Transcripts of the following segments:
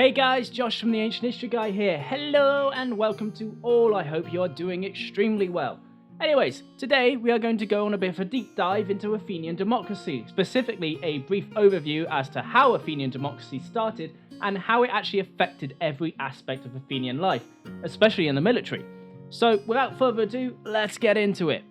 Hey guys, Josh from the Ancient History Guy here. Hello and welcome to all. I hope you are doing extremely well. Anyways, today we are going to go on a bit of a deep dive into Athenian democracy, specifically a brief overview as to how Athenian democracy started and how it actually affected every aspect of Athenian life, especially in the military. So without further ado, let's get into it.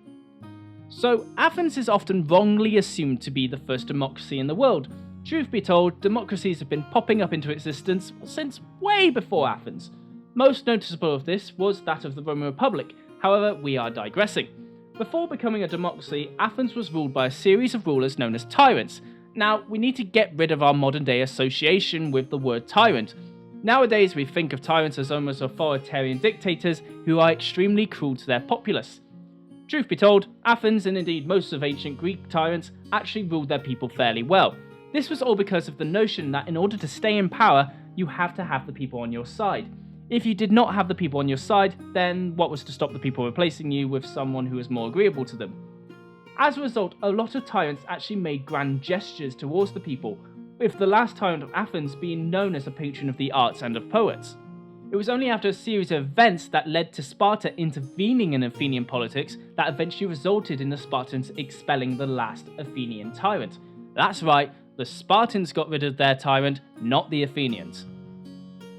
So Athens is often wrongly assumed to be the first democracy in the world. Truth be told, democracies have been popping up into existence since way before Athens. Most noticeable of this was that of the Roman Republic, however we are digressing. Before becoming a democracy, Athens was ruled by a series of rulers known as tyrants. Now, we need to get rid of our modern day association with the word tyrant. Nowadays we think of tyrants as almost authoritarian dictators who are extremely cruel to their populace. Truth be told, Athens and indeed most of ancient Greek tyrants actually ruled their people fairly well. This was all because of the notion that in order to stay in power, you have to have the people on your side. If you did not have the people on your side, then what was to stop the people replacing you with someone who was more agreeable to them? As a result, a lot of tyrants actually made grand gestures towards the people, with the last tyrant of Athens being known as a patron of the arts and of poets. It was only after a series of events that led to Sparta intervening in Athenian politics that eventually resulted in the Spartans expelling the last Athenian tyrant. That's right, the Spartans got rid of their tyrant, not the Athenians.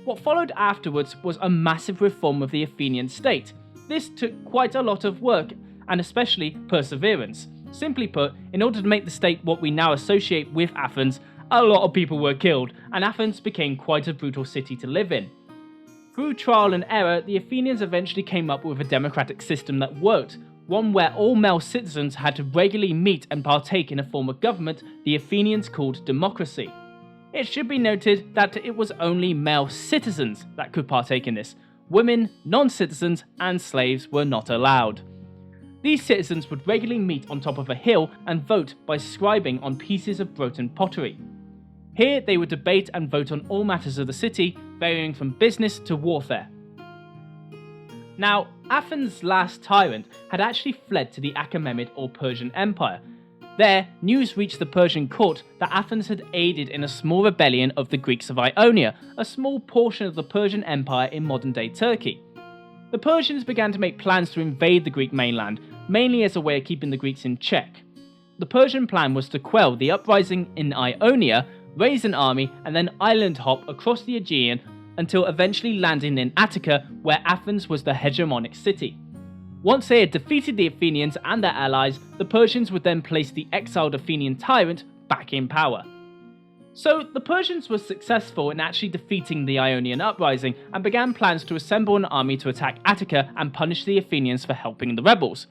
What followed afterwards was a massive reform of the Athenian state. This took quite a lot of work, and especially perseverance. Simply put, in order to make the state what we now associate with Athens, a lot of people were killed, and Athens became quite a brutal city to live in. Through trial and error, the Athenians eventually came up with a democratic system that worked, one where all male citizens had to regularly meet and partake in a form of government the Athenians called democracy. It should be noted that it was only male citizens that could partake in this. Women, non-citizens, and slaves were not allowed. These citizens would regularly meet on top of a hill and vote by scribing on pieces of broken pottery. Here they would debate and vote on all matters of the city, varying from business to warfare. Now, Athens' last tyrant had actually fled to the Achaemenid or Persian Empire. There, news reached the Persian court that Athens had aided in a small rebellion of the Greeks of Ionia, a small portion of the Persian Empire in modern-day Turkey. The Persians began to make plans to invade the Greek mainland, mainly as a way of keeping the Greeks in check. The Persian plan was to quell the uprising in Ionia, raise an army, and then island hop across the Aegean until eventually landing in Attica, where Athens was the hegemonic city. Once they had defeated the Athenians and their allies, the Persians would then place the exiled Athenian tyrant back in power. So the Persians were successful in actually defeating the Ionian uprising and began plans to assemble an army to attack Attica and punish the Athenians for helping the rebels.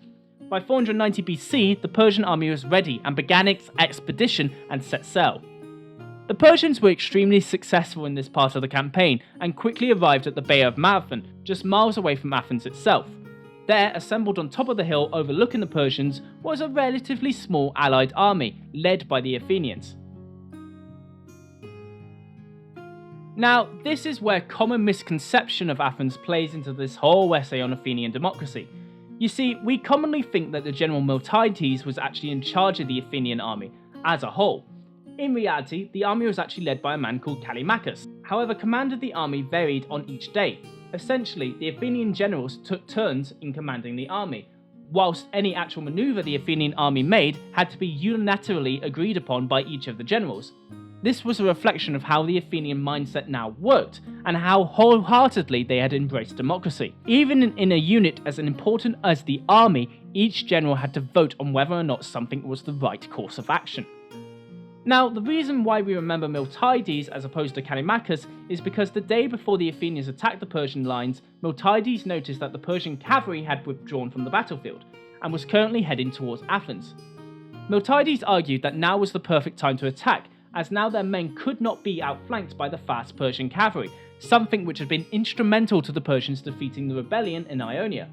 By 490 BC, the Persian army was ready and began its expedition and set sail. The Persians were extremely successful in this part of the campaign and quickly arrived at the Bay of Marathon, just miles away from Athens itself. There, assembled on top of the hill overlooking the Persians, was a relatively small allied army, led by the Athenians. Now, this is where common misconception of Athens plays into this whole essay on Athenian democracy. You see, we commonly think that the general Miltiades was actually in charge of the Athenian army as a whole. In reality, the army was actually led by a man called Callimachus. However, command of the army varied on each day. Essentially, the Athenian generals took turns in commanding the army, whilst any actual maneuver the Athenian army made had to be unilaterally agreed upon by each of the generals. This was a reflection of how the Athenian mindset now worked, and how wholeheartedly they had embraced democracy. Even in a unit as important as the army, each general had to vote on whether or not something was the right course of action. Now, the reason why we remember Miltiades as opposed to Callimachus is because the day before the Athenians attacked the Persian lines, Miltiades noticed that the Persian cavalry had withdrawn from the battlefield, and was currently heading towards Athens. Miltiades argued that now was the perfect time to attack, as now their men could not be outflanked by the fast Persian cavalry, something which had been instrumental to the Persians defeating the rebellion in Ionia.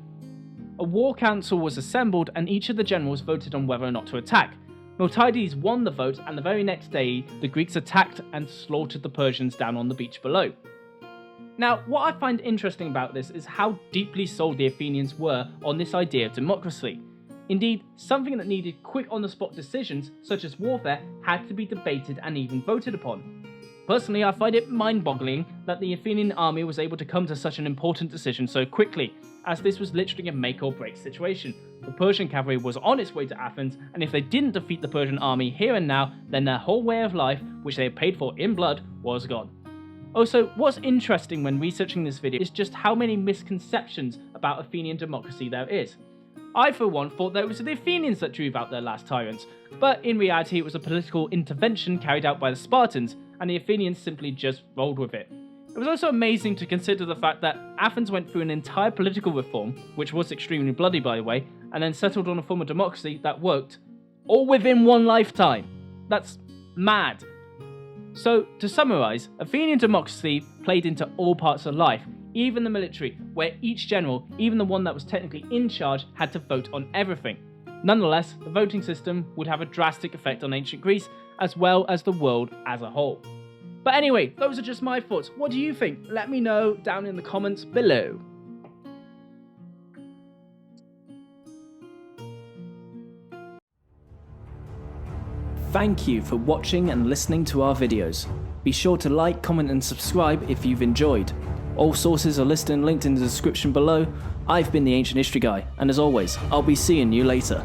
A war council was assembled and each of the generals voted on whether or not to attack. Miltiades won the vote, and the very next day, the Greeks attacked and slaughtered the Persians down on the beach below. Now, what I find interesting about this is how deeply sold the Athenians were on this idea of democracy. Indeed, something that needed quick on-the-spot decisions, such as warfare, had to be debated and even voted upon. Personally, I find it mind-boggling that the Athenian army was able to come to such an important decision so quickly, as this was literally a make-or-break situation. The Persian cavalry was on its way to Athens, and if they didn't defeat the Persian army here and now, then their whole way of life, which they had paid for in blood, was gone. Also, what's interesting when researching this video is just how many misconceptions about Athenian democracy there is. I, for one, thought that it was the Athenians that drove out their last tyrants, but in reality it was a political intervention carried out by the Spartans, and the Athenians simply just rolled with it. It was also amazing to consider the fact that Athens went through an entire political reform, which was extremely bloody by the way, and then settled on a form of democracy that worked, all within one lifetime. That's mad. So, to summarise, Athenian democracy played into all parts of life, even the military, where each general, even the one that was technically in charge, had to vote on everything. Nonetheless, the voting system would have a drastic effect on ancient Greece, as well as the world as a whole. But anyway, those are just my thoughts. What do you think? Let me know down in the comments below. Thank you for watching and listening to our videos. Be sure to like, comment and subscribe if you've enjoyed. All sources are listed and linked in the description below. I've been the Ancient History Guy, and as always, I'll be seeing you later.